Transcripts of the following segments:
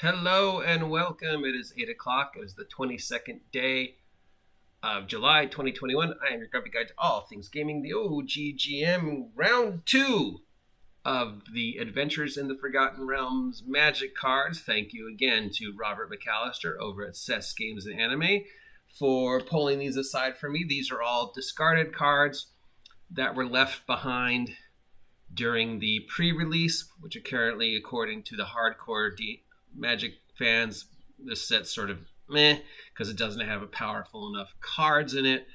Hello and welcome. It is 8 o'clock. It is the 22nd day of July 2021. I am your grumpy guide to all things gaming, the OGGM round 2 of the Adventures in the Forgotten Realms Magic cards. Thank you again to Robert McAllister over at Cess Games and Anime for pulling these aside for me. These are all discarded cards that were left behind during the pre-release, which are currently, according to the hardcore Magic fans, this set's sort of meh because it doesn't have a powerful enough cards in it.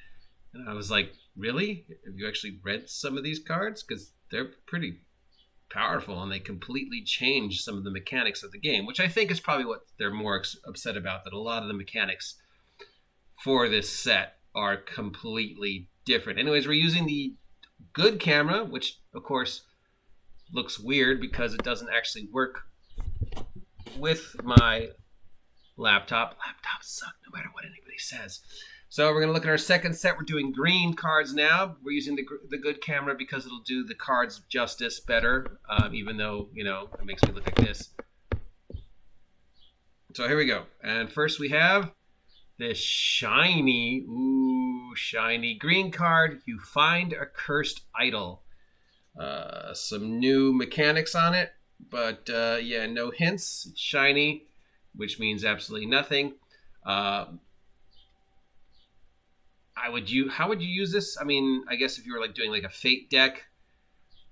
And I was like, really? Have you actually read some of these cards? Because they're pretty powerful and they completely change some of the mechanics of the game, which I think is probably what they're more upset about, that a lot of the mechanics for this set are completely different. Anyways, we're using the good camera, which of course looks weird because it doesn't actually work with my laptop. Laptops suck no matter what anybody says. So we're going to look at our second set. We're doing green cards now. We're using the good camera because it'll do the cards justice better, even though, it makes me look like this. So here we go. And first we have this shiny green card. You find a cursed idol. Some new mechanics on it. But no hints. It's shiny, which means absolutely nothing. How would you use this? I mean, I guess if you were like doing like a fate deck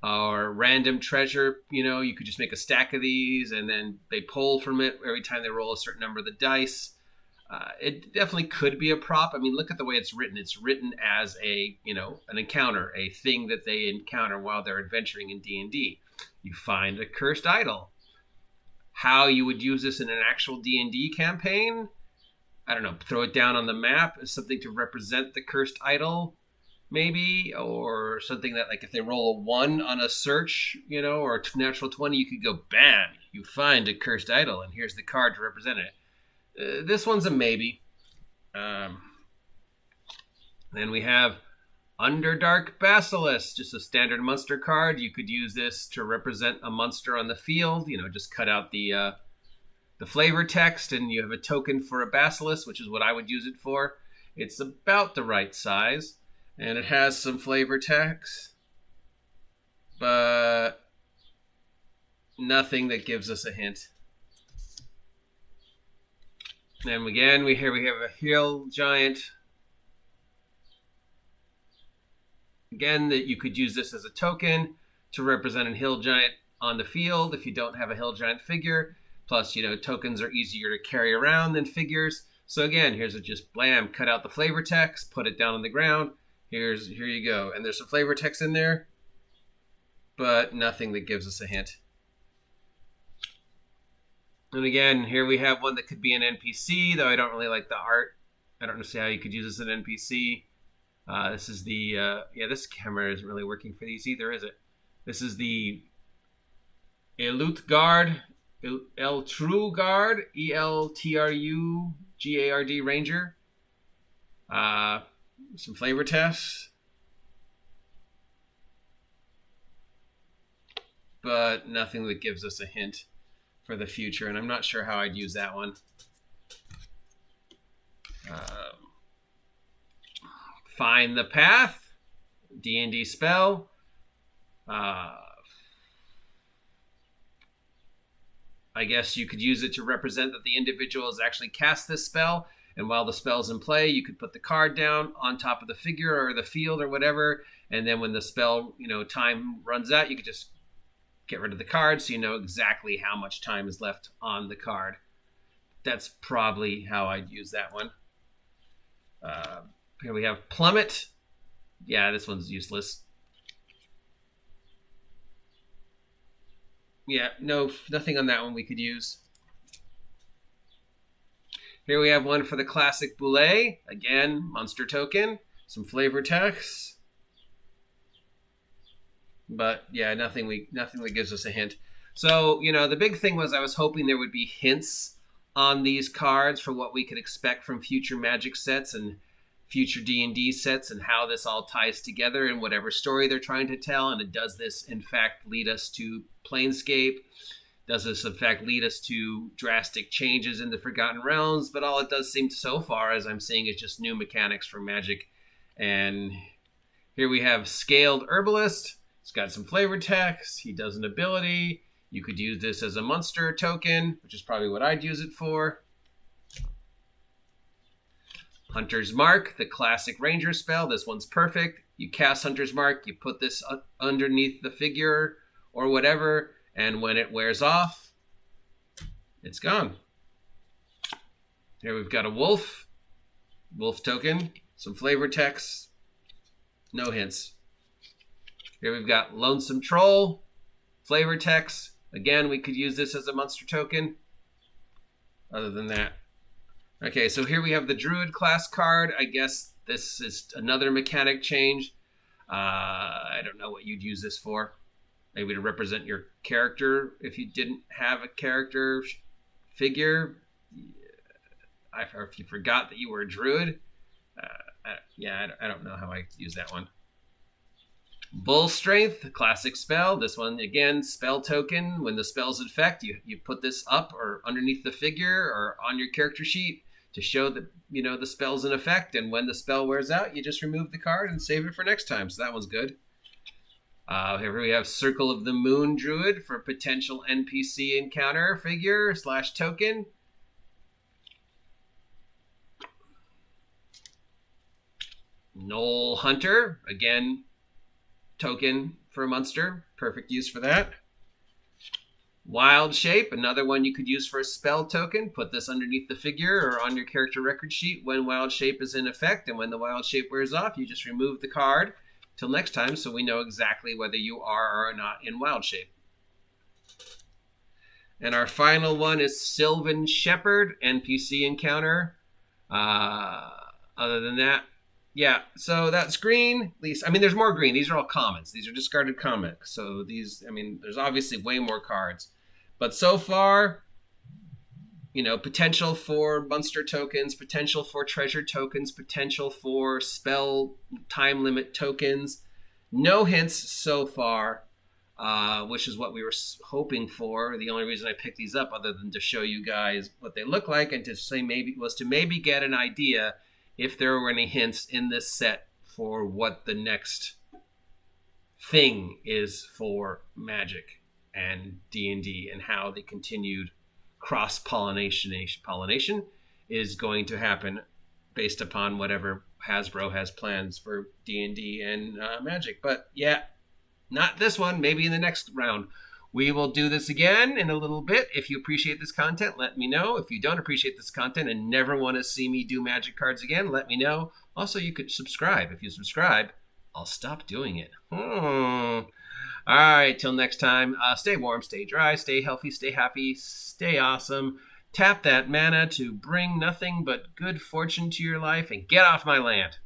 or random treasure, you could just make a stack of these and then they pull from it every time they roll a certain number of the dice. It definitely could be a prop. I mean, look at the way it's written. It's written as an encounter, a thing that they encounter while they're adventuring in D&D. You find a cursed idol. How you would use this in an actual D&D campaign? I don't know. Throw it down on the map as something to represent the cursed idol, maybe, or something that, like, if they roll a 1 on a search, or a natural 20, you could go, bam, you find a cursed idol, and here's the card to represent it. This one's a maybe. Then we have Underdark Basilisk, just a standard monster card. You could use this to represent a monster on the field. Just cut out the flavor text, and you have a token for a basilisk, which is what I would use it for. It's about the right size, and it has some flavor text, but nothing that gives us a hint. And again, we have a hill giant. Again, that you could use this as a token to represent a hill giant on the field if you don't have a hill giant figure. Plus, tokens are easier to carry around than figures. So again, here's just blam, cut out the flavor text, put it down on the ground. Here you go. And there's some flavor text in there, but nothing that gives us a hint. And again, here we have one that could be an NPC, though I don't really like the art. I don't see how you could use this as an NPC. This is the, this camera isn't really working for these either, is it? This is the Elute Guard, Eltru Guard, ELTRUGARD Ranger. Some flavor tests. But nothing that gives us a hint for the future, and I'm not sure how I'd use that one. Find the Path, D&D spell. I guess you could use it to represent that the individual has actually cast this spell, and while the spell's in play, you could put the card down on top of the figure or the field or whatever, and then when the spell, time runs out, you could just get rid of the card so you know exactly how much time is left on the card. That's probably how I'd use that one. Here we have Plummet. Yeah, this one's useless. Yeah, nothing on that one we could use. Here we have one for the classic Boule. Again, monster token. Some flavor text. But yeah, nothing that gives us a hint. So, the big thing was I was hoping there would be hints on these cards for what we could expect from future Magic sets and future D&D sets and how this all ties together in whatever story they're trying to tell. And does this, in fact, lead us to Planescape? Does this in fact lead us to drastic changes in the Forgotten Realms? But all it does seem so far, as I'm seeing, is just new mechanics for Magic. And here we have Scaled Herbalist. It's got some flavor text. He does an ability. You could use this as a monster token, which is probably what I'd use it for. Hunter's Mark, the classic ranger spell. This one's perfect. You cast Hunter's Mark, you put this underneath the figure or whatever, and when it wears off, it's gone. Here we've got a wolf token, some flavor text, no hints. Here we've got Lonesome Troll, flavor text. Again, we could use this as a monster token. Other than that. Okay, so here we have the Druid class card. I guess this is another mechanic change. I don't know what you'd use this for. Maybe to represent your character if you didn't have a character figure. Or if you forgot that you were a druid. I don't know how I use that one. Bull Strength, classic spell. This one, again, spell token. When the spell's in effect, you put this up or underneath the figure or on your character sheet to show that, the spell's in effect. And when the spell wears out, you just remove the card and save it for next time. So that one's good. Here we have Circle of the Moon Druid for potential NPC encounter figure / token. Knoll Hunter, again, token for a monster. Perfect use for that. Wild Shape, another one you could use for a spell token. Put this underneath the figure or on your character record sheet when Wild Shape is in effect. And when the Wild Shape wears off, you just remove the card till next time so we know exactly whether you are or are not in Wild Shape. And our final one is Sylvan Shepherd, NPC encounter. Other than that, yeah, so that's green. At least, there's more green. These are all commons. These are discarded comics. So there's obviously way more cards. But so far, potential for monster tokens, potential for treasure tokens, potential for spell time limit tokens. No hints so far, which is what we were hoping for. The only reason I picked these up, other than to show you guys what they look like and to say maybe get an idea if there were any hints in this set for what the next thing is for Magic and D&D and how the continued cross-pollination is going to happen based upon whatever Hasbro has plans for D&D and Magic. But yeah, not this one. Maybe in the next round. We will do this again in a little bit. If you appreciate this content, let me know. If you don't appreciate this content and never want to see me do Magic cards again, let me know. Also, you could subscribe. If you subscribe, I'll stop doing it. All right, till next time, stay warm, stay dry, stay healthy, stay happy, stay awesome. Tap that mana to bring nothing but good fortune to your life and get off my land.